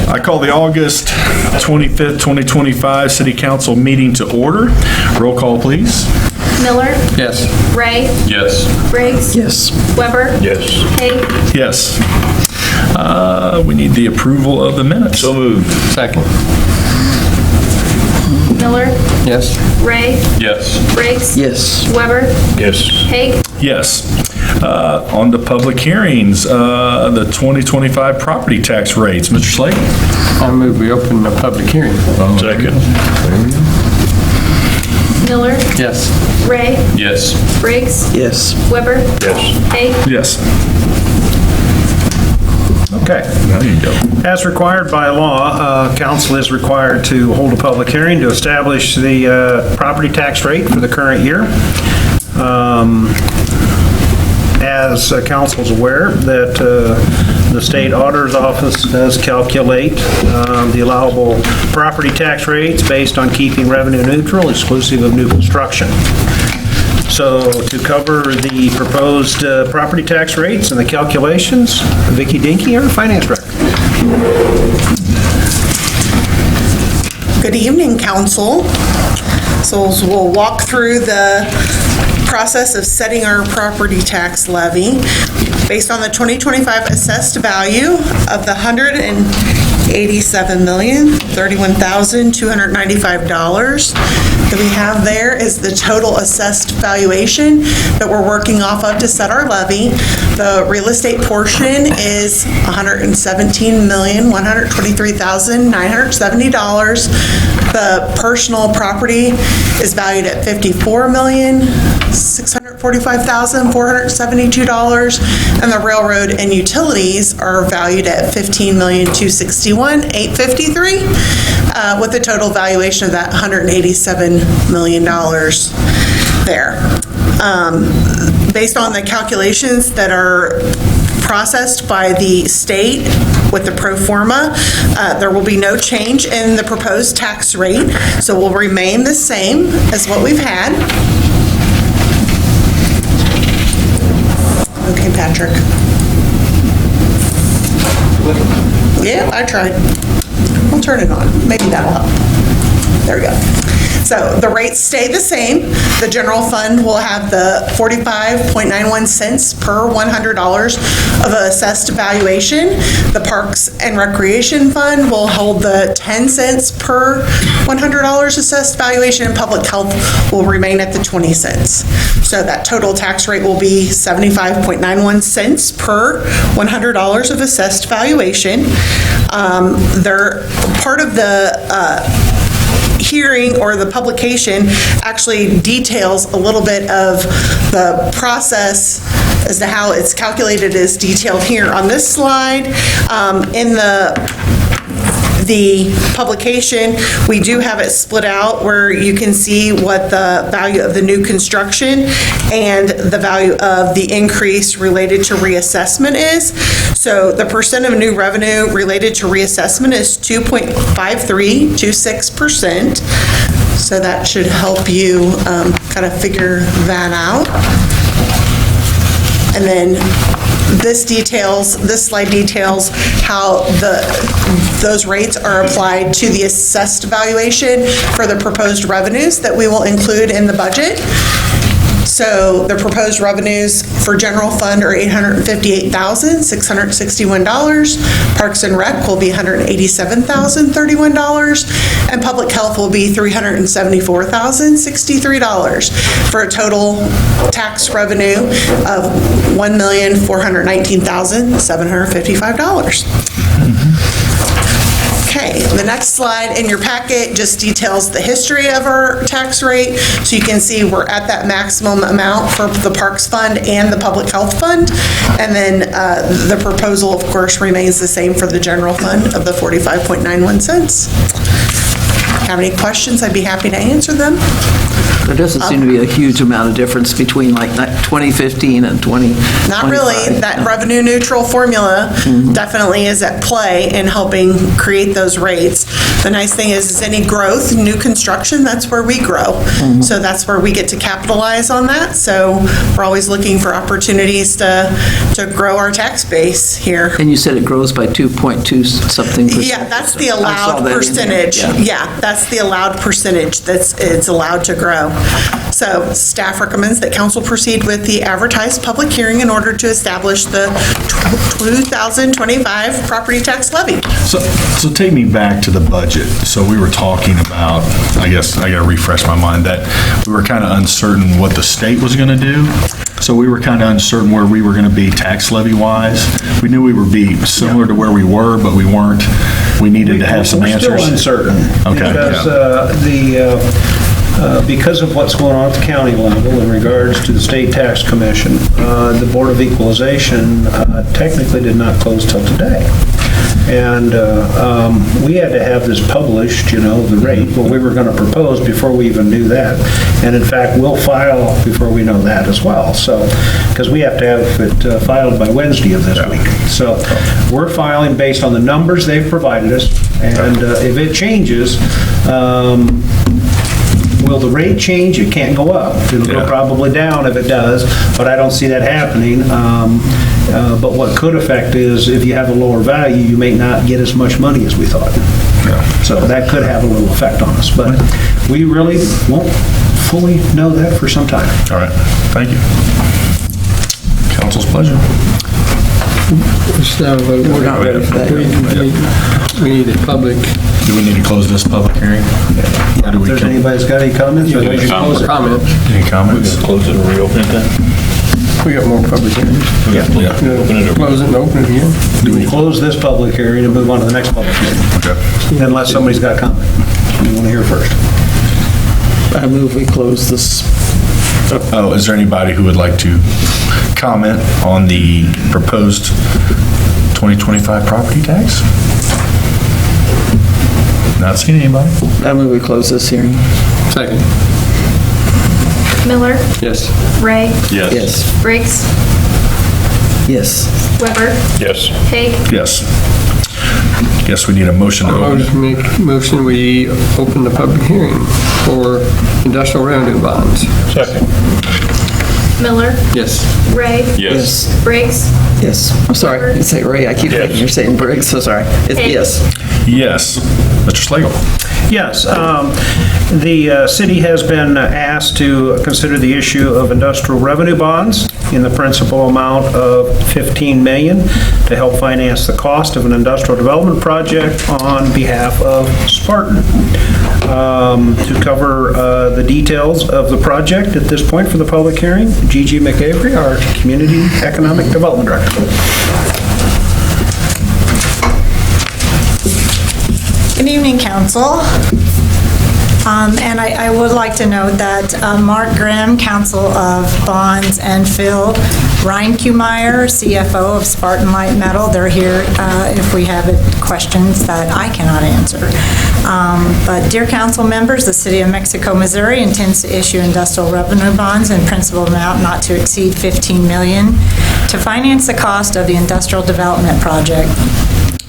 I call the August 25th, 2025 City Council meeting to order. Roll call, please. Miller, Yes. Ray, Yes. Briggs, Yes. Weber, Yes. Haig, Yes. We need the approval of the minutes. So moved. Second. Miller, Yes. Ray, Yes. Briggs, Yes. Weber, Yes. Haig, Yes. On to public hearings, the 2025 property tax rates. Mr. Slade? I move we open the public hearing. Second. Miller, Yes. Ray, Yes. Briggs, Yes. Weber, Yes. Haig, Yes. Okay, now you go. As required by law, council is required to hold a public hearing to establish the property tax rate for the current year. As council is aware, that the state auditor's office does calculate the allowable property tax rates based on keeping revenue neutral, exclusive of new construction. So to cover the proposed property tax rates and the calculations, Vicki Dinky, our finance director. Good evening, council. So we'll walk through the process of setting our property tax levy based on the 2025 assessed value of the $187,031,295 that we have there is the total assessed valuation that we're working off of to set our levy. The real estate portion is $117,123,970. The personal property is valued at $54,645,472, and the railroad and utilities are valued at $15,261,853, with a total valuation of that $187 million there. Based on the calculations that are processed by the state with the pro forma, there will be no change in the proposed tax rate, so will remain the same as what we've had. Okay, Patrick. Yeah, I tried. I'll turn it on. Maybe that'll help. There we go. So the rates stay the same. The general fund will have the 45.91 cents per $100 of assessed valuation. The Parks and Recreation Fund will hold the 10 cents per $100 assessed valuation, and Public Health will remain at the 20 cents. So that total tax rate will be 75.91 cents per $100 of assessed valuation. Part of the hearing or the publication actually details a little bit of the process as to how it's calculated is detailed here on this slide. In the publication, we do have it split out where you can see what the value of the new construction and the value of the increase related to reassessment is. So the percent of new revenue related to reassessment is 2.5326%. So that should help you kind of figure that out. And then this slide details how those rates are applied to the assessed valuation for the proposed revenues that we will include in the budget. So the proposed revenues for general fund are $858,661. Parks and Rec will be $187,031, and Public Health will be $374,063 for a total tax revenue of $1,419,755. Okay, the next slide in your packet just details the history of our tax rate. So you can see we're at that maximum amount for the Parks Fund and the Public Health Fund. And then the proposal, of course, remains the same for the general fund of the 45.91 cents. Have any questions? I'd be happy to answer them. There doesn't seem to be a huge amount of difference between like 2015 and 2025. Not really. That revenue neutral formula definitely is at play in helping create those rates. The nice thing is any growth, new construction, that's where we grow. So that's where we get to capitalize on that. So we're always looking for opportunities to grow our tax base here. And you said it grows by 2.2 something percent. Yeah, that's the I saw allowed that in there, percentage. yeah. Yeah, that's the allowed percentage it's allowed to grow. So staff recommends that council proceed with the advertised public hearing in order to establish the 2025 property tax levy. So take me back to the budget. So we were talking about, I guess I got to refresh my mind, that we were kind of uncertain what the state was going to do. So we were kind of uncertain where we were going to be tax levy wise. We knew we would be similar to where we were, but we weren't. We needed to have some answers. We're still uncertain. Okay, Because of what's going on at the county level in regards to the State Tax Commission, the Board of Equalization technically did not close till today. And we had to have this published, the rate, what we were going to propose before we even knew that. And in fact, we'll file before we know that as well. So, because we have to have it filed by Wednesday of this week. So we're filing based on the numbers they've provided us. And if it changes, will the rate change? It can't go up. It'll go probably down if it does, but I don't see that happening. But what could affect is if you have a lower value, you may not get as much money as we thought. So that could have a little effect on us, but we really won't fully know that for some time. All right, thank you. Council's pleasure. We're not ready for that. We need a public Do we need to close this public hearing? Or do If we there's anybody's got any comments? or we should close it? comment. Any comments? Close it and reopen it then? We got more public hearings. Yeah. Close it and open it again. Do we close this public hearing and move on to the next public hearing? Okay. Unless somebody's got a comment. We want to hear first. I move we close this. Oh, is there anybody who would like to comment on the proposed 2025 property tax? Not seeing anybody. I move we close this hearing. Second. Miller, Yes. Ray, Yes. Briggs, Yes. Weber, Yes. Haig, Yes. Guess we need a motion to open. Motion, we open the public hearing for industrial revenue bonds. Second. Miller, Yes. Ray, Yes. Briggs, Yes. I'm sorry. You say Ray. I keep thinking you're saying Briggs, so sorry. It's Hey. yes. Yes. Mr. Slagle. Yes, the city has been asked to consider the issue of industrial revenue bonds in the principal amount of $15 million to help finance the cost of an industrial development project on behalf of Spartan. To cover the details of the project at this point for the public hearing, Gigi McAvery, our Community Economic Development Director. Good evening, council. And I would like to note that Mark Grimm, Council of Bonds and Phil Reinkemeyer, CFO of Spartan Light Metal, they're here if we have questions that I cannot answer. But dear council members, the City of Mexico, Missouri intends to issue industrial revenue bonds in principal amount not to exceed $15 million to finance the cost of the industrial development project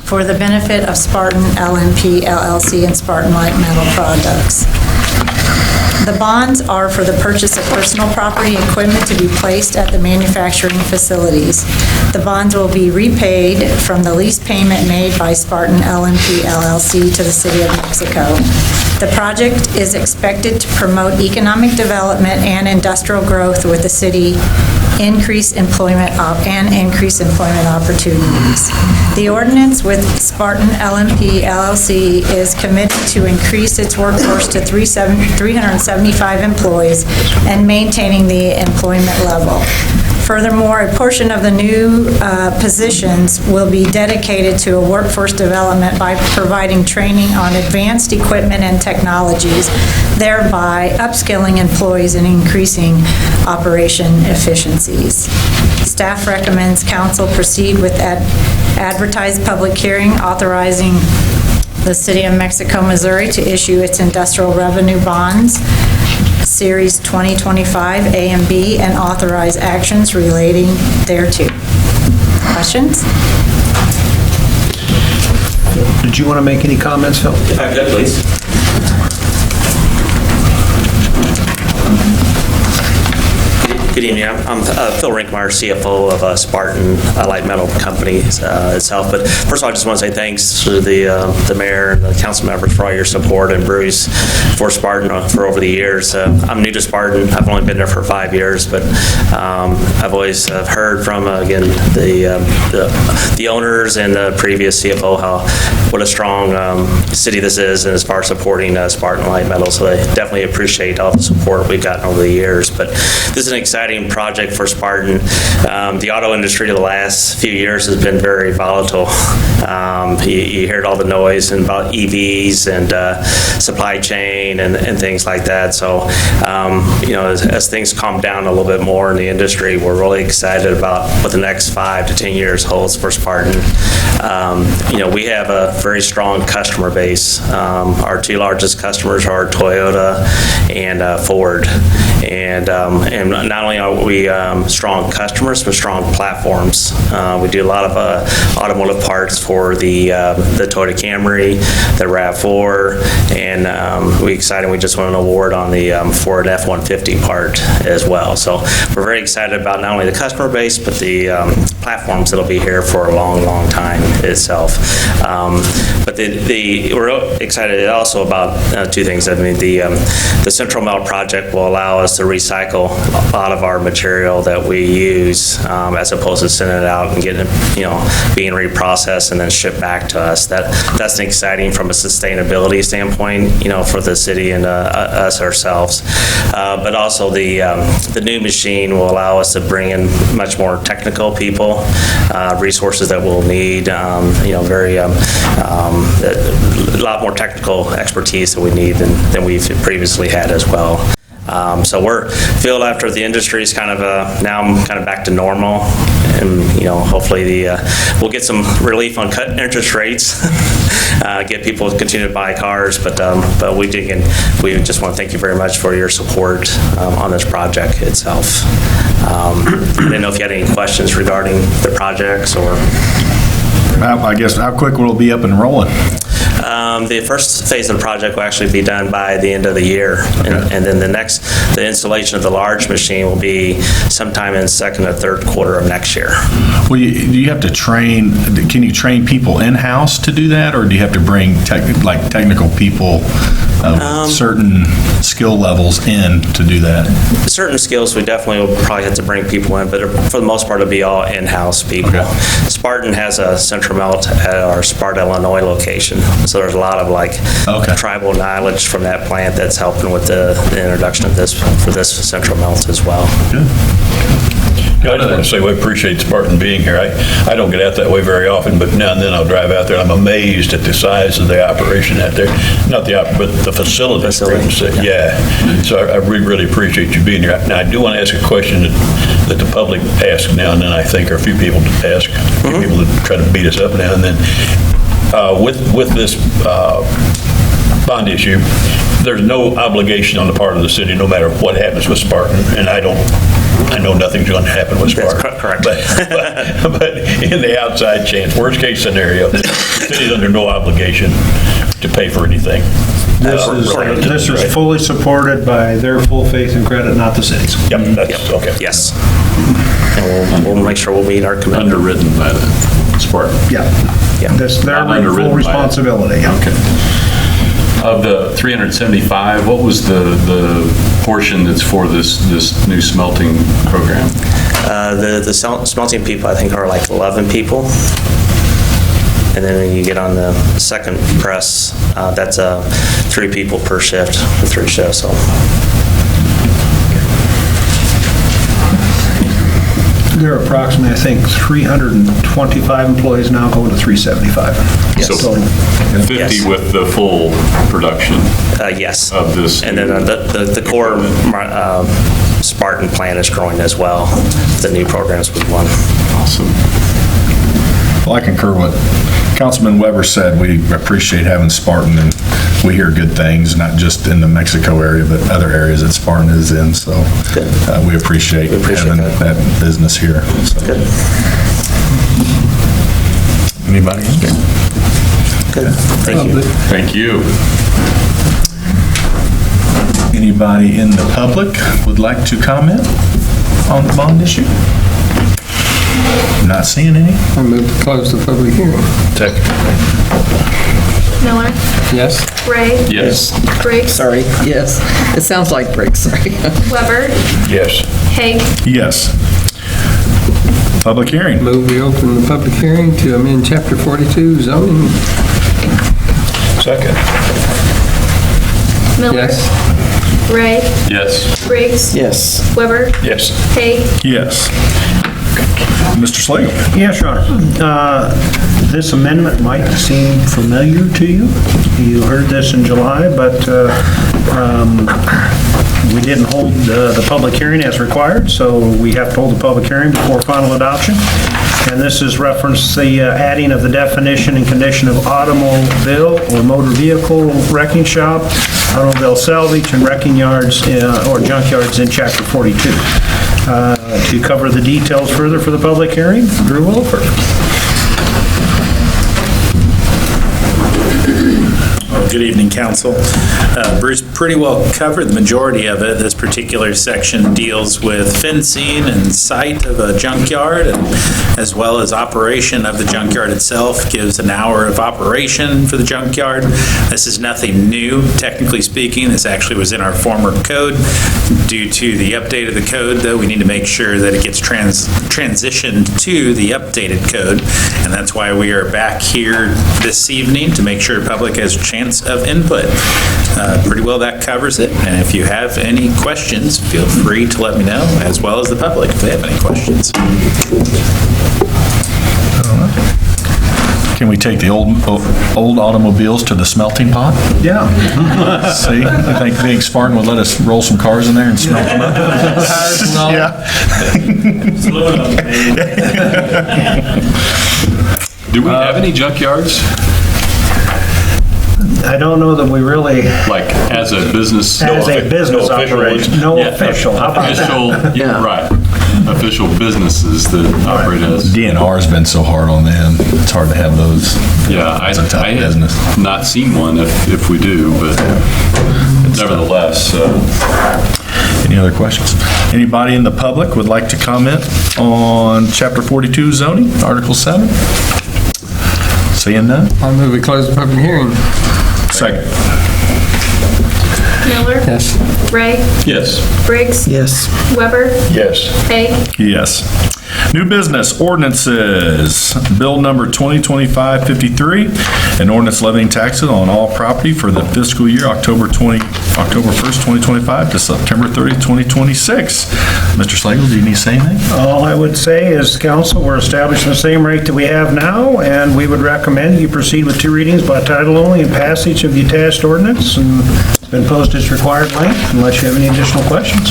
for the benefit of Spartan LNP LLC and Spartan Light Metal Products. The bonds are for the purchase of personal property and equipment to be placed at the manufacturing facilities. The bonds will be repaid from the lease payment made by Spartan LNP LLC to the City of Mexico. The project is expected to promote economic development and industrial growth with the city, increase employment opportunities. The ordinance with Spartan LNP LLC is committed to increase its workforce to 375 employees and maintaining the employment level. Furthermore, a portion of the new positions will be dedicated to a workforce development by providing training on advanced equipment and technologies, thereby upskilling employees and increasing operation efficiencies. Staff recommends council proceed with advertised public hearing authorizing the City of Mexico, Missouri to issue its industrial revenue bonds. Series 2025 A and B, and authorize actions relating thereto. Questions? Did you want to make any comments, Phil? If I could, please. Good evening. I'm Phil Rinkmeyer, CFO of Spartan Light Metal Company itself. But first of all, I just want to say thanks to the mayor and the council members for all your support, and Bruce for Spartan for over the years. I'm new to Spartan. I've only been there for 5 years, but I've always heard from, again, the owners and the previous CFO what a strong city this is, and as far as supporting Spartan Light Metal. So I definitely appreciate all the support we've gotten over the years. But this is an exciting project for Spartan. The auto industry the last few years has been very volatile. You heard all the noise about EVs and supply chain and things like that. So, as things calm down a little bit more in the industry, we're really excited about what the next 5 to 10 years holds for Spartan. We have a very strong customer base. Our 2 largest customers are Toyota and Ford. And not only are we strong customers, but strong platforms. We do a lot of automotive parts for the Toyota Camry, the RAV4, and we just won an award on the Ford F-150 part as well. So we're very excited about not only the customer base, but the platforms that'll be here for a long, long time itself. But we're excited also about 2 things. I mean, the Central Melt project will allow us to recycle a lot of our material that we use, as opposed to sending it out and getting it, being reprocessed and then shipped back to us. That's exciting from a sustainability standpoint, for the city and us ourselves. But also the new machine will allow us to bring in much more technical people, resources that we'll need, a lot more technical expertise that we need than we've previously had as well. So we're feel after the industry is kind of now kind of back to normal, and hopefully we'll get some relief on cut interest rates, get people to continue to buy cars. But we just want to thank you very much for your support on this project itself. I didn't know if you had any questions regarding the projects or. I guess, how quick will it be up and rolling? The first phase of the project will actually be done by the end of the year. And then the installation of the large machine will be sometime in second or third quarter of next year. Well, do you have to can you train people in-house to do that, or do you have to bring technical people of certain skill levels in to do that? Certain skills, we definitely will probably have to bring people in, but for the most part, it'll be all in-house people. Okay. Spartan has a central melt at our Sparta, Illinois location, so there's a lot of tribal knowledge from that plant that's helping with the introduction of this central melt as well. Good. I just want to say we appreciate Spartan being here. I don't get out that way very often, but now and then I'll drive out there, and I'm amazed at the size of the operation out there. Not but the facility. Yeah. So I really appreciate you being here. Now, I do want to ask a question that the public asks now and then, I think, or a few people ask, a few people that try to beat us up now and then. With this bond issue, there's no obligation on the part of the city, no matter what happens with Spartan, and I know nothing's going to happen with Spartan. That's correct. But in the outside chance, worst case scenario, the city's under no obligation to pay for anything. This is fully supported by their full faith and credit, not the city's. Yep, that's okay. Yes. And we'll make sure we'll meet our commitment. Underwritten by the Spartan. Yeah. That's their full responsibility. Okay. Of the 375, what was the portion that's for this new smelting program? The smelting people, I think, are like 11 people. And then when you get on the second press, that's 3 people per shift for 3 shifts. So. There are approximately, I think, 325 employees now, going to 375. Yes. So 50 Yes. with the full production Yes. of this. And then the core Spartan plant is growing as well, the new programs we've won. Awesome. Well, I concur with Councilman Weber said. We appreciate having Spartan, and we hear good things, not just in the Mexico area, but other areas that Spartan is in, so we appreciate having that business here. So. Anybody? Good. Thank you. Thank you. Anybody in the public would like to comment on the bond issue? Not seeing any? I move to close the public hearing. Second. Miller, Yes? Ray, Yes. Briggs, Sorry, yes. It sounds like Briggs, sorry. Weber, Yes. Haig, Yes. Public hearing. Move we open the public hearing to amend Chapter 42 zoning. Second. Miller, Yes? Ray, Yes. Briggs, Yes. Weber, Yes. Haig, Yes. Mr. Slagle? Yes, Your Honor. This amendment might seem familiar to you. You heard this in July, but we didn't hold the public hearing as required, so we have to hold the public hearing before final adoption. And this is reference the adding of the definition and condition of automobile or motor vehicle wrecking shop, automobile salvage, and wrecking yards or junkyards in Chapter 42. To cover the details further for the public hearing, Drew Wilford. Good evening, council. Bruce pretty well covered the majority of it. This particular section deals with fencing and site of a junkyard, and as well as operation of the junkyard itself, gives an hour of operation for the junkyard. This is nothing new, technically speaking. This actually was in our former code. Due to the update of the code, though, we need to make sure that it gets transitioned to the updated code, and that's why we are back here this evening to make sure the public has a chance of input. Pretty well that covers it, and if you have any questions, feel free to let me know, as well as the public if they have any questions. Can we take the old automobiles to the smelting pot? Yeah. See, I think Big Spartan would let us roll some cars in there and smelt them up. Do we have any junkyards? I don't know that we really, Like, as a business? as a business no official operation, no Yeah, official. How about that? Official, yeah, right. Official businesses that operate as, DNR's been so hard on them, it's hard to have those. yeah, It's a tough I business. have not seen one if we do, but nevertheless, Any other questions? Anybody in the public would like to comment on Chapter 42 zoning, Article 7? Seeing none? I move we close the public hearing. Second. Miller, Yes? Ray, yes. Briggs, Yes. Weber, Yes. Haig, Yes. New business ordinances. Bill number 2025-53, an ordinance levying taxes on all property for the fiscal year October 1st, 2025 to September 30th, 2026. Mr. Slagle, do you need to say anything? All I would say is, council, we're establishing the same rate that we have now, and we would recommend you proceed with 2 readings by title only and passage of the attached ordinance, and it's been posted its required length, unless you have any additional questions.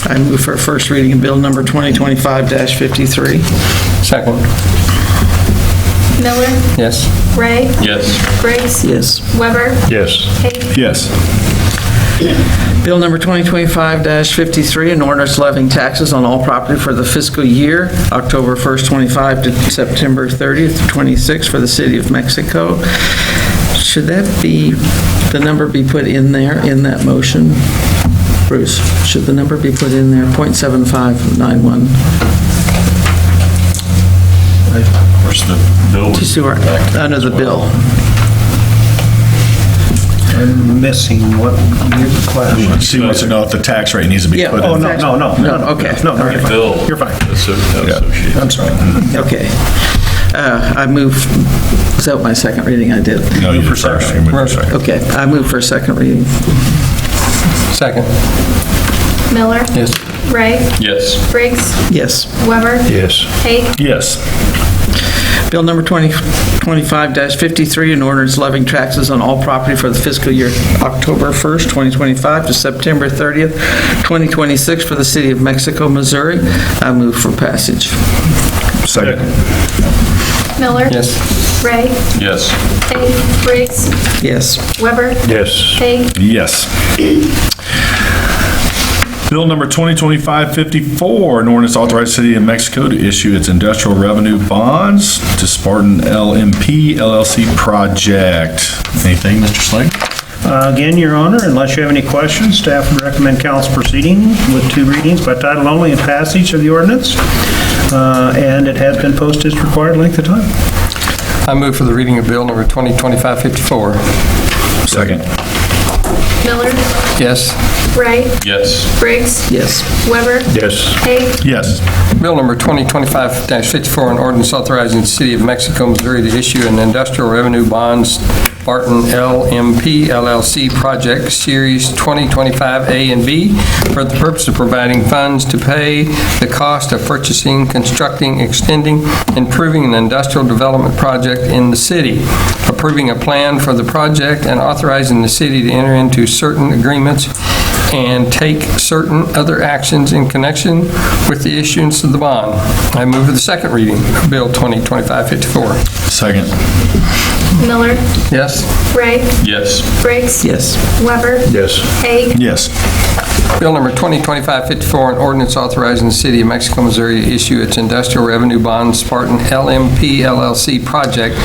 I move for first reading of bill number 2025-53. Second. Miller, Yes? Ray, Yes. Briggs, Yes. Weber, Yes. Haig, Yes. Bill number 2025-53, an ordinance levying taxes on all property for the fiscal year, October 1st, 25 to September 30th, 26 for the city of Mexico. Should that be, the number be put in there, in that motion? Bruce, should the number be put in there, .7591? Where's the bill? Just do our, under the bill. I'm missing what your question. She wants to know if the tax rate needs to be Yeah. put Oh, in. no, Okay. No, you're fine. Bill. You're fine. Associated. I'm sorry. Okay. I move, is that my second reading I did? No, you first. You move for second. Okay, I move for a second reading. Second. Miller, Yes? Ray, Yes. Briggs, Yes. Weber, Yes. Haig, Yes. Bill number 2025-53, an ordinance levying taxes on all property for the fiscal year October 1st, 2025 to September 30th, 2026 for the city of Mexico, Missouri. I move for passage. Second. Miller. Yes. Ray. Yes. Haig. Briggs. Yes. Weber. Yes. Haig. Yes. Bill number 2025-54, an ordinance authorizing the City of Mexico to issue its industrial revenue bonds to Spartan LMP LLC project. Anything, Mr. Slade? Again, Your Honor, unless you have any questions, staff would recommend council proceeding with 2 readings by title only and passage of the ordinance. And it has been posted its required length of time. I move for the reading of bill number 2025-54. Second. Miller. Yes. Ray. Yes. Briggs. Yes. Weber. Yes. Haig. Yes. Bill number 2025-54, an ordinance authorizing the City of Mexico, Missouri to issue an industrial revenue bonds Spartan LMP LLC project series 2025 A and B for the purpose of providing funds to pay the cost of purchasing, constructing, extending, improving an industrial development project in the city, approving a plan for the project and authorizing the city to enter into certain agreements and take certain other actions in connection with the issuance of the bond. I move for the second reading of Bill 2025-54. Second. Miller. Yes. Ray. Yes. Briggs. Yes. Weber. Yes. Haig. Yes. Bill number 2025-54, an ordinance authorizing the City of Mexico, Missouri to issue its industrial revenue bond Spartan LMP LLC project,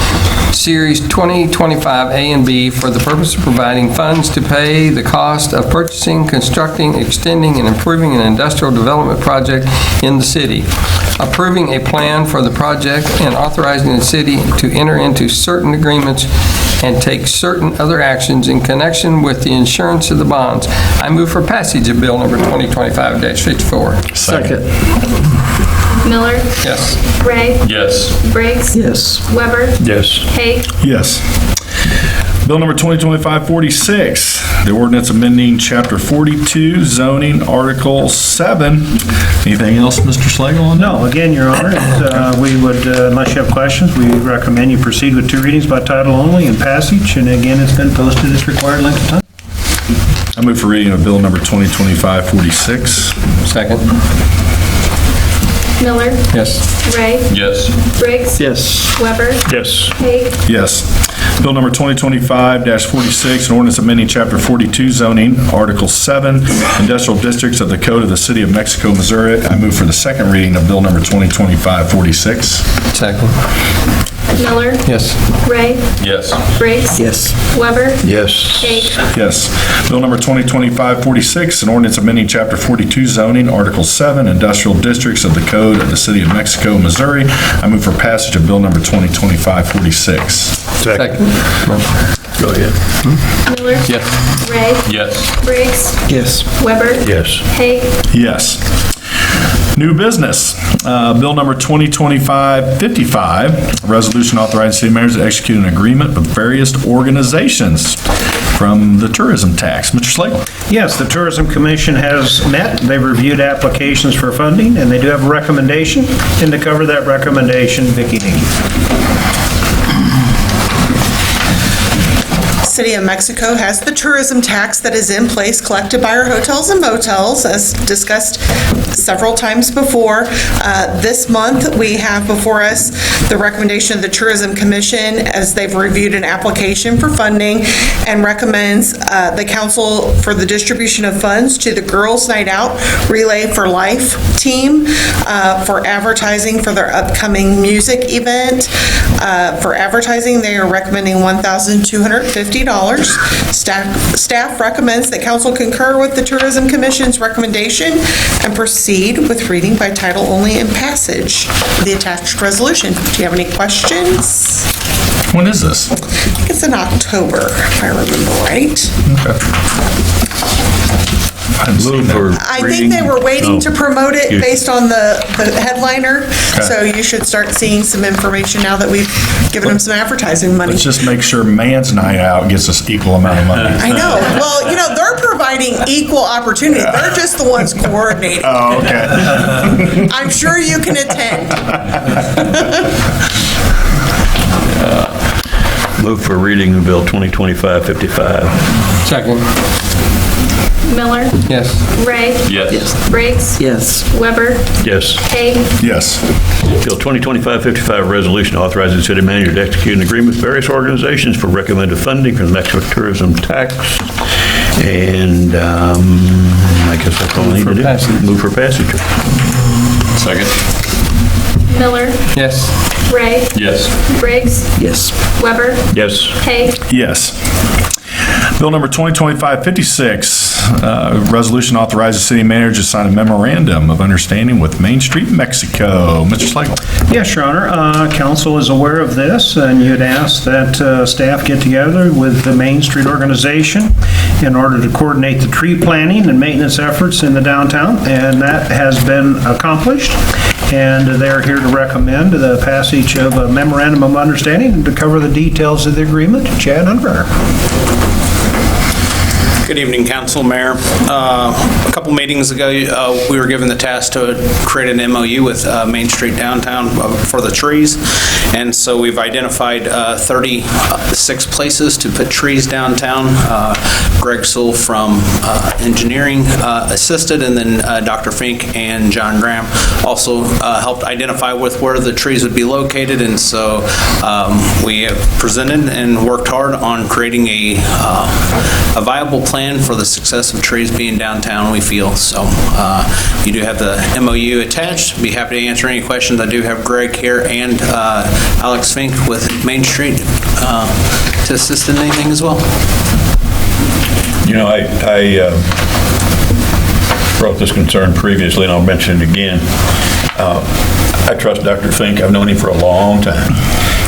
Series 2025 A and B, for the purpose of providing funds to pay the cost of purchasing, constructing, extending, and improving an industrial development project in the city, approving a plan for the project, and authorizing the city to enter into certain agreements and take certain other actions in connection with the insurance of the bonds. I move for passage of Bill number 2025-54. Second. Miller. Yes. Ray. Yes. Briggs. Yes. Weber. Yes. Haig. Yes. Bill number 2025-46, the ordinance amending Chapter 42, zoning, Article 7. Anything else, Mr. Slagle, on that? No, again, Your Honor, we would, unless you have questions, we recommend you proceed with 2 readings by title only and passage, and again, it's been posted its required length of time. I move for reading of Bill number 2025-46. Second. Miller. Yes. Ray. Yes. Briggs. Yes. Weber. Yes. Haig. Yes. Bill number 2025-46, an ordinance amending Chapter 42 zoning, Article 7, industrial districts of the Code of the City of Mexico, Missouri. I move for the second reading of Bill number 2025-46. Second. Miller. Yes. Ray. Yes. Briggs. Yes. Weber. Yes. Haig. Yes. Bill number 2025-46, an ordinance amending Chapter 42 zoning, Article 7, industrial districts of the Code of the City of Mexico, Missouri. I move for passage of Bill number 2025-46. Second. Go ahead. Miller. Yes. Ray. Yes. Briggs. Yes. Weber. Yes. Haig. Yes. New business, Bill number 2025-55, a resolution authorizing city mayors to execute an agreement with various organizations from the tourism tax. Mr. Slagle? Yes, the Tourism Commission has met. They've reviewed applications for funding, and they do have a recommendation. And to cover that recommendation, Vicki Hickey. City of Mexico has the tourism tax that is in place collected by our hotels and motels, as discussed several times before. This month, we have before us the recommendation of the Tourism Commission as they've reviewed an application for funding and recommends the council for the distribution of funds to the Girls Night Out Relay for Life team for advertising for their upcoming music event. For advertising, they are recommending $1,250. Staff recommends that council concur with the Tourism Commission's recommendation and proceed with reading by title only and passage of the attached resolution. Do you have any questions? When is this? I think it's in October, if I remember right. I think they were waiting to promote it based on the headliner, so you should start seeing some information now that we've given them some advertising money. Let's just make sure Man's Night Out gets us equal amount of money. I know. Well, they're providing equal opportunity. They're just the ones coordinating. Oh, okay. I'm sure you can attend. Move for reading of Bill 2025-55. Second. Miller, Yes. Ray, Yes. Briggs, Yes. Weber, Yes. Haig, Yes. Bill 2025-55, resolution authorizing the city manager to execute an agreement with various organizations for recommended funding for the Mexico tourism tax. And I guess that's all I need to do. Move for passage. Second. Miller, Yes. Ray, Yes. Briggs, Yes. Weber, Yes. Haig, Yes. Bill number 2025-56, resolution authorizes city manager to sign a memorandum of understanding with Main Street Mexico. Mr. Slagle. Yes, Your Honor. Council is aware of this, and you'd ask that staff get together with the Main Street organization in order to coordinate the tree planting and maintenance efforts in the downtown, and that has been accomplished. And they're here to recommend the passage of a memorandum of understanding and to cover the details of the agreement. Chad Ungar. Good evening, Council, Mayor. A couple meetings ago, we were given the task to create an MOU with Main Street Downtown for the trees, and so we've identified 36 places to put trees downtown. Greg Sewell from Engineering assisted, and then Dr. Fink and John Graham also helped identify with where the trees would be located, and so we have presented and worked hard on creating a viable plan for the success of trees being downtown, we feel. So you do have the MOU attached. Be happy to answer any questions. I do have Greg here and Alex Fink with Main Street to assist in anything as well. You know, I brought this concern previously, and I'll mention it again. I trust Dr. Fink. I've known him for a long time.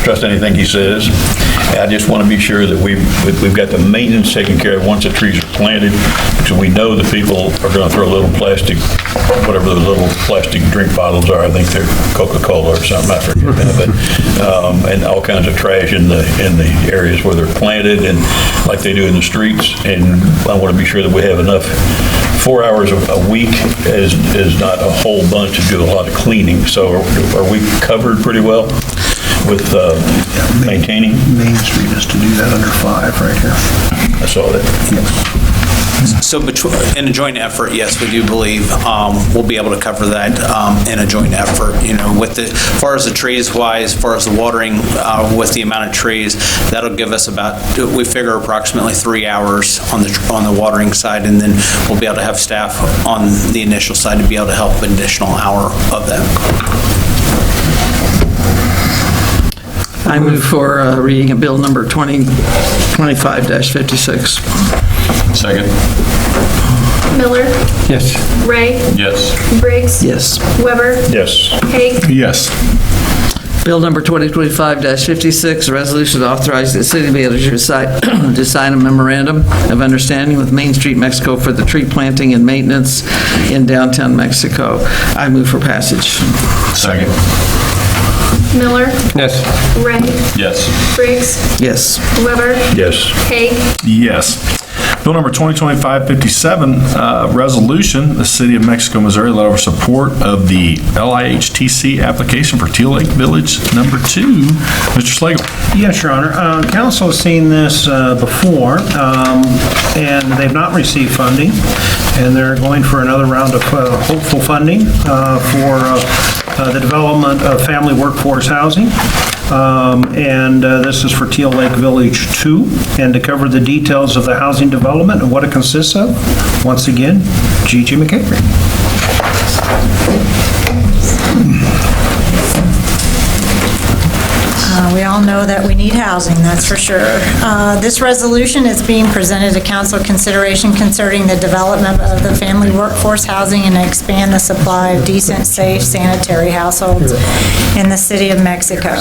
Trust anything he says. I just want to be sure that we've got the maintenance taken care of once the trees are planted, so we know the people are going to throw little plastic, whatever those little plastic drink bottles are. I think they're Coca-Cola or something. I forget that, but and all kinds of trash in the areas where they're planted, and like they do in the streets. And I want to be sure that we have enough. 4 hours a week is not a whole bunch to do a lot of cleaning. So are we covered pretty well with maintaining? Main Street is to do that under 5 right here. I saw that. So in a joint effort, yes, we do believe we'll be able to cover that in a joint effort. You know, with as far as the trees wise, as far as the watering, with the amount of trees, that'll give us about, we figure approximately 3 hours on the watering side, and then we'll be able to have staff on the initial side to be able to help an additional hour of that. I move for reading of Bill number 2025-56. Second. Miller, Yes. Ray, Yes. Briggs, Yes. Weber, Yes. Haig, Yes. Bill number 2025-56, a resolution authorizing the city manager to sign a memorandum of understanding with Main Street Mexico for the tree planting and maintenance in downtown Mexico. I move for passage. Second. Miller, Yes. Ray, Yes. Briggs, Yes. Weber, Yes. Haig, Yes. Bill number 2025-57, resolution, the City of Mexico, Missouri, letter of support of the LIHTC application for Teal Lake Village number 2. Mr. Slagle. Yes, Your Honor. Council has seen this before, and they've not received funding, and they're going for another round of hopeful funding for the development of family workforce housing. And this is for Teal Lake Village 2, and to cover the details of the housing development and what it consists of, once again, Gigi McCaffrey. We all know that we need housing, that's for sure. This resolution is being presented to council consideration concerning the development of the family workforce housing and expand the supply of decent, safe, sanitary households in the city of Mexico.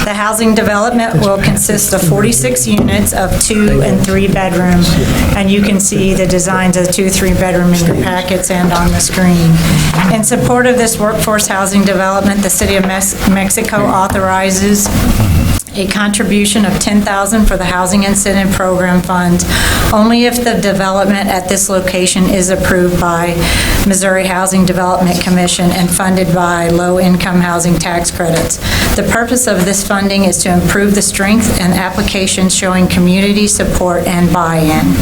The housing development will consist of 46 units of 2 and 3 bedrooms, and you can see the designs of the 2, 3 bedroom in your packets and on the screen. In support of this workforce housing development, the city of Mexico authorizes a contribution of $10,000 for the Housing Incentive Program funds, only if the development at this location is approved by Missouri Housing Development Commission and funded by low-income housing tax credits. The purpose of this funding is to improve the strength and applications showing community support and buy-in.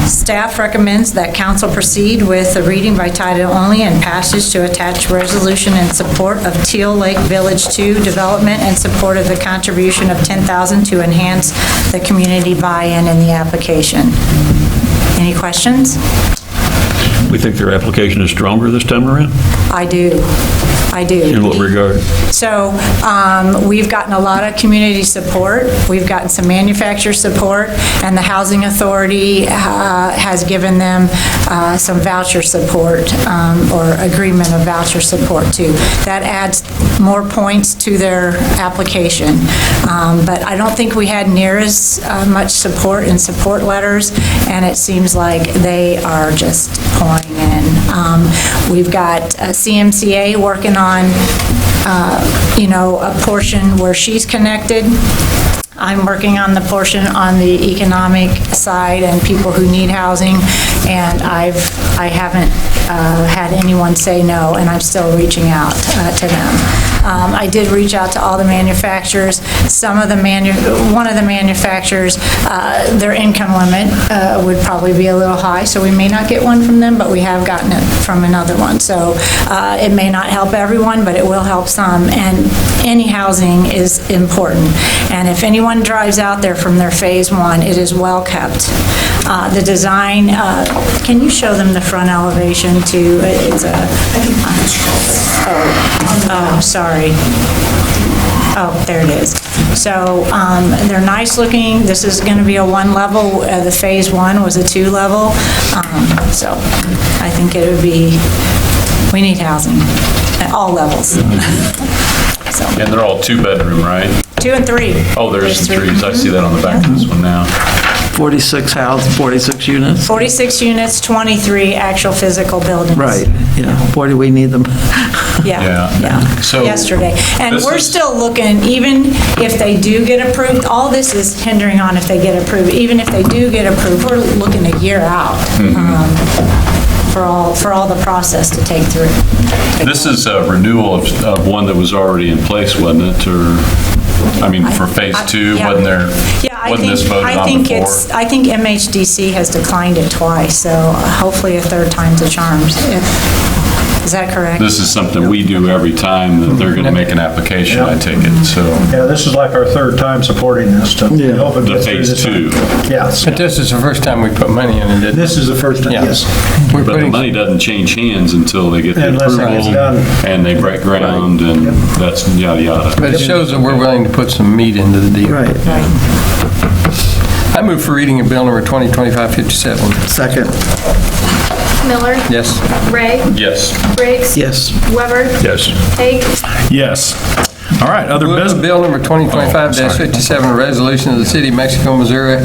Staff recommends that council proceed with the reading by title only and passage to attach resolution in support of Teal Lake Village 2 development and support of the contribution of $10,000 to enhance the community buy-in in the application. Any questions? We think their application is stronger this time around? I do. In what regard? So we've gotten a lot of community support. We've gotten some manufacturer support, and the Housing Authority has given them some voucher support or agreement of voucher support too. That adds more points to their application. But I don't think we had near as much support in support letters, and it seems like they are just pouring in. We've got CMCA working on, a portion where she's connected. I'm working on the portion on the economic side and people who need housing, and I haven't had anyone say no, and I'm still reaching out to them. I did reach out to all the manufacturers. One of the manufacturers, their income limit would probably be a little high, so we may not get one from them, but we have gotten it from another one. So it may not help everyone, but it will help some, and any housing is important. And if anyone drives out there from their Phase 1, it is well kept. The design, can you show them the front elevation too? It's sorry. Oh, there it is. So they're nice looking. This is going to be a 1-level. The Phase 1 was a 2-level. So I think it would be, we need housing at all levels. So. And they're all 2-bedroom, right? 2 and 3. Oh, there's some threes. I see that on the back of this one now. 46 units? 46 units, 23 actual physical buildings. Right, yeah. Boy, do we need them. Yeah. So Yesterday. And this we're is- still looking, even if they do get approved, all this is hindering on if they get approved. Even if they do get approved, we're looking a year out for all the process to take through. This is a renewal of one that was already in place, wasn't it? Or, I mean, for Phase 2, Yeah. wasn't there, wasn't this voted on before? I think MHDC has declined it twice, so hopefully a third time's a charm. Is that correct? This is something we do every time that they're going to make an application, I take it, so. Yeah, this is like our third time supporting this to help it The get through Phase this. 2. Yes. But this is the first time we put money in it, didn't it? This is the first time, Yeah. yes. We're But the putting, money doesn't change hands until they get the Unless it gets approval, done. and they break ground, and that's yada yada. but it shows that we're willing to put some meat into the deal. Right. I move for reading of bill number 2025-57. Second. Miller, Yes. Ray, Yes. Briggs, Yes. Weber, Yes. Haig, Yes. All right, other Move business. bill number 2025-57, a resolution of the City of Mexico, Missouri,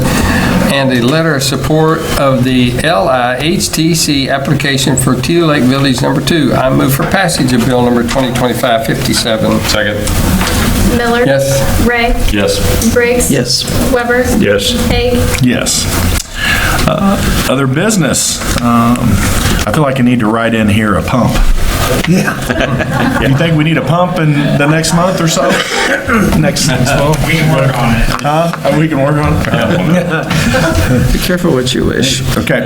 and a letter of support of the LIHTC application for Teal Lake Village Number 2. I move for passage of bill number 2025-57. Second. Miller, Yes. Ray, Yes. Briggs, Yes. Weber, Yes. Haig, Yes. Other business. I feel like I need to write in here a pump. Yeah. You think we need a pump in the next month or so? Next month? We can work on it. Huh? We can work on it? Be careful what you wish. Okay.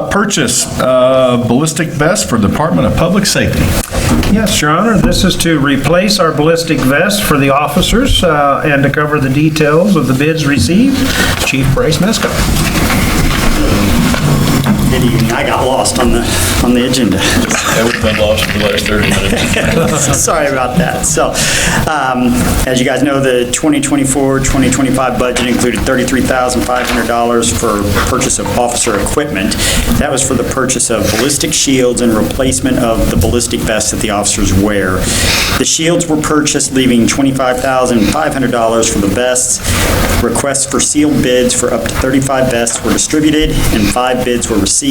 Purchase ballistic vest for Department of Public Safety. Yes, Your Honor, this is to replace our ballistic vest for the officers and to cover the details of the bids received. Chief Bryce Mesko. Good evening. I got lost on the agenda. Yeah, we've been lost for the last 30 minutes. Sorry about that. So, as you guys know, the 2024-2025 budget included $33,500 for purchase of officer equipment. That was for the purchase of ballistic shields and replacement of the ballistic vests that the officers wear. The shields were purchased, leaving $25,500 for the vests. Requests for sealed bids for up to 35 vests were distributed, and 5 bids were received.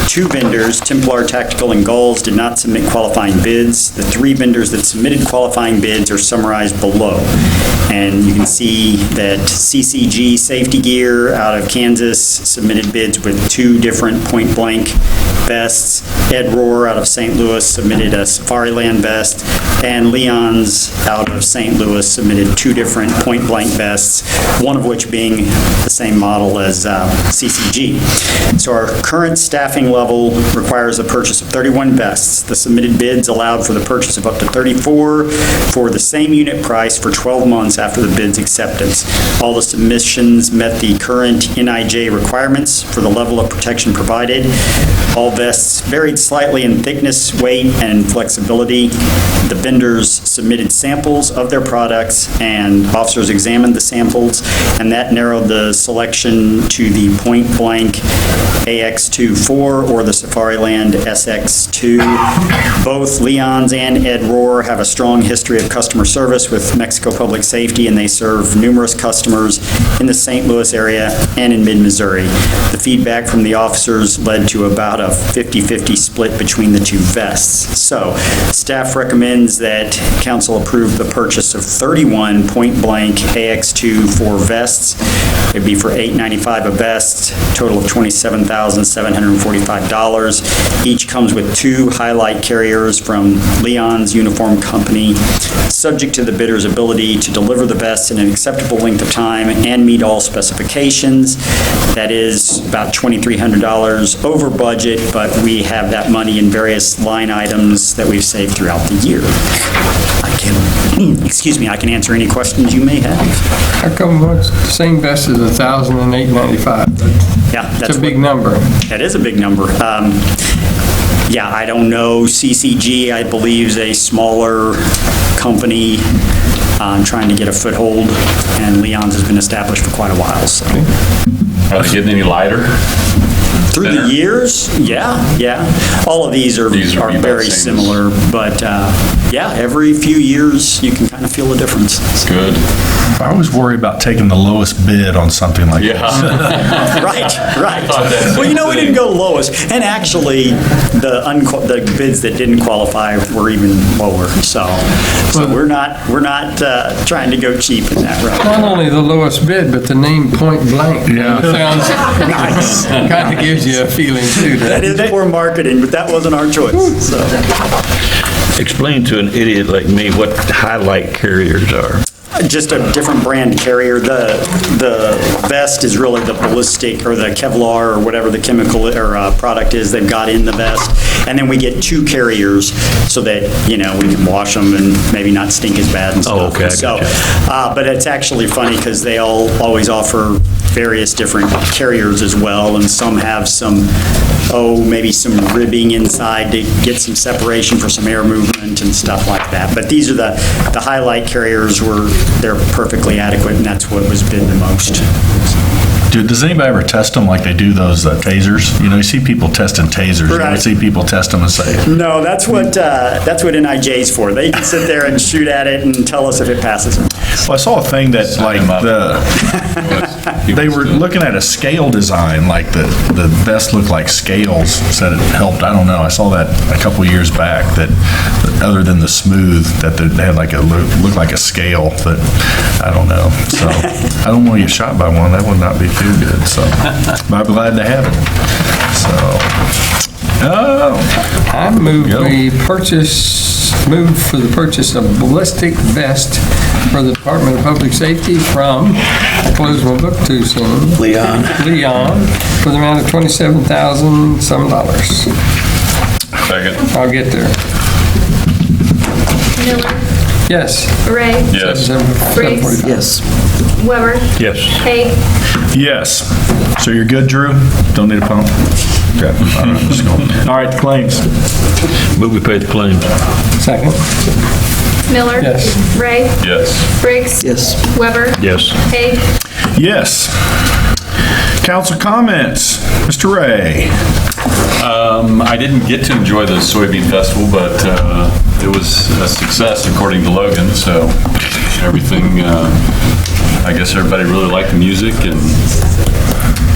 2 vendors, Templar Tactical and Gulls, did not submit qualifying bids. The 3 vendors that submitted qualifying bids are summarized below. And you can see that CCG Safety Gear out of Kansas submitted bids with 2 different point-blank vests. Ed Rohr out of St. Louis submitted a Safariland vest, and Leon's out of St. Louis submitted 2 different point-blank vests, one of which being the same model as CCG. So our current staffing level requires the purchase of 31 vests. The submitted bids allowed for the purchase of up to 34 for the same unit price for 12 months after the bid's acceptance. All the submissions met the current NIJ requirements for the level of protection provided. All vests varied slightly in thickness, weight, and flexibility. The vendors submitted samples of their products, and officers examined the samples, and that narrowed the selection to the Point Blank AX24 or the Safariland SX2. Both Leon's and Ed Rohr have a strong history of customer service with Mexico Public Safety, and they serve numerous customers in the St. Louis area and in mid-Missouri. The feedback from the officers led to about a 50-50 split between the 2 vests. So, staff recommends that council approve the purchase of 31 point-blank AX24 vests. It'd be for $895 a vest, total of $27,745. Each comes with 2 highlight carriers from Leon's Uniform Company, subject to the bidder's ability to deliver the vests in an acceptable length of time and meet all specifications. That is about $2,300 over budget, but we have that money in various line items that we've saved throughout the year. I can answer any questions you may have. How come the same vest is $1,895? Yeah, That's a big number. That is a big number. Yeah, I don't know. CCG, I believe, is a smaller company trying to get a foothold, and Leon's has been established for quite a while, so. Are they getting any lighter? Through the years, yeah. All of these are very similar, but yeah, every few years you can kind of feel the difference. That's good. I always worry about taking the lowest bid on something like this. Right. Well, we didn't go lowest, and actually, the bids that didn't qualify were even lower. So we're not trying to go cheap in that route. Not only the lowest bid, but the name Point Blank. Yeah. Sounds Nice. kind of gives you a feeling too. That is poor marketing, but that wasn't our choice. So. Explain to an idiot like me what highlight carriers are. Just a different brand carrier. The vest is really the ballistic or the Kevlar or whatever the chemical or product is they've got in the vest. And then we get 2 carriers so that, we can wash them and maybe not stink as bad and stuff. Oh, okay, I So, gotcha. but it's actually funny because they always offer various different carriers as well, and some have maybe some ribbing inside to get some separation for some air movement and stuff like that. But these are the highlight carriers they're perfectly adequate, and that's what was bid the most. Dude, does anybody ever test them like they do those tasers? You see people testing tasers. You ever Right. see people test them and say, No, that's what NIJ's for. They can sit there and shoot at it and tell us if it passes or not. well, I saw a thing that they were looking at a scale design, like the vest looked like scales, said it helped. I don't know. I saw that a couple years back, that other than the smooth, that they had looked like a scale, but I don't know. So I don't want to get shot by one. That would not be too good. So but I'm glad to have it. So, I move move for the purchase of ballistic vest for the Department of Public Safety from, close my book too soon. Leon, for the amount of $27,000 some. Second. I'll get there. Miller, Yes. Ray, Yes. Briggs. Yes. Weber, Yes. Hague, yes. So you're good, Drew? Don't need a pump? Okay. All right, let's go. All right, the claims. Move we pay the claims. Second. Miller, Yes. Ray, Yes. Briggs, Yes. Weber, Yes. Hague, Yes. Council comments. Mr. Ray. I didn't get to enjoy the soybean festival, but it was a success according to Logan, so everything, I guess everybody really liked the music and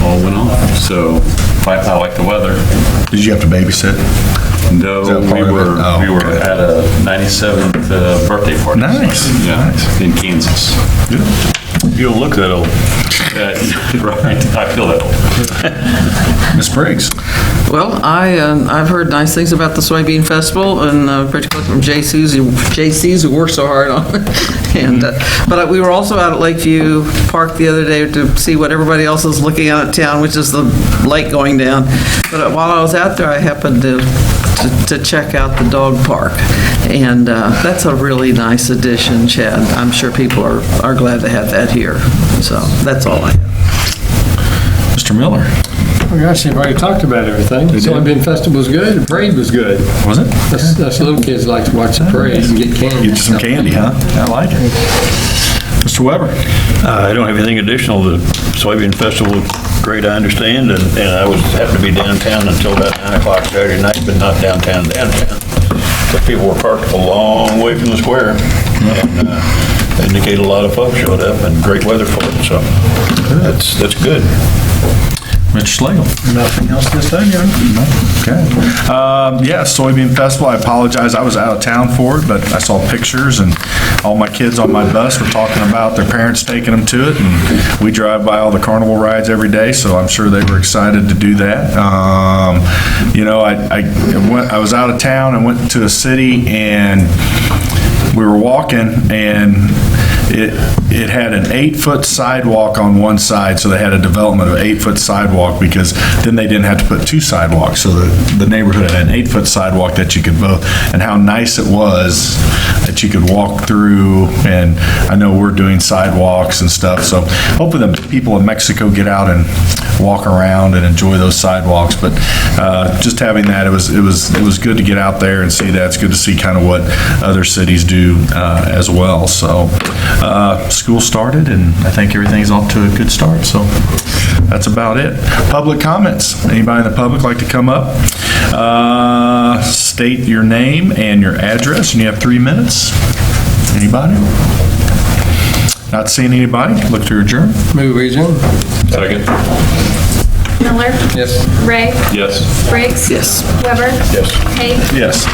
all went on. So I like the weather. Did you have to babysit? No, Is that part we of it? were Oh, okay. at a 97th birthday party. Nice. Yeah, in Kansas. You don't look that old. Right, I feel that old. Ms. Briggs. Well, I've heard nice things about the soybean festival, and particularly from JC's who worked so hard on it. And but we were also out at Lakeview Park the other day to see what everybody else is looking at town, which is the lake going down. But while I was out there, I happened to check out the dog park, and that's a really nice addition, Chad. I'm sure people are glad to have that here. So that's all I have. Mr. Miller? Oh gosh, you've already talked about everything. The Soybean Festival was good, the parade was good. Was it? Us little kids like to watch the parade and get candy. Get you some candy, huh? I like it. Mr. Weber? I don't have anything additional. The soybean festival was great, I understand, and I happened to be downtown until about 9 o'clock Saturday night, but not downtown. But people were parked a long way from the square, and indicate a lot of folks showed up, and great weather for it, so that's good. Mr. Schlegel? Nothing else this time, John? No. Okay. Yeah, soybean festival, I apologize, I was out of town for it, but I saw pictures, and all my kids on my bus were talking about their parents taking them to it, and we drive by all the carnival rides every day, so I'm sure they were excited to do that. You know, I was out of town and went to a city, and we were walking, and it had an 8-foot sidewalk on one side, so they had a development of 8-foot sidewalk, because then they didn't have to put 2 sidewalks, so the neighborhood had an 8-foot sidewalk that you could both, and how nice it was that you could walk through, and I know we're doing sidewalks and stuff, so hopefully the people in Mexico get out and walk around and enjoy those sidewalks, but just having that, it was good to get out there and see that. It's good to see kind of what other cities do as well, so school started, and I think everything's off to a good start, so that's about it. Public comments. Anybody in the public like to come up? State your name and your address, and you have 3 minutes. Anybody? Not seeing anybody? Look to adjourn. Move region. Second. Miller, Yes. Ray, Yes. Briggs. Yes. Weber. Yes. Hay. Yes.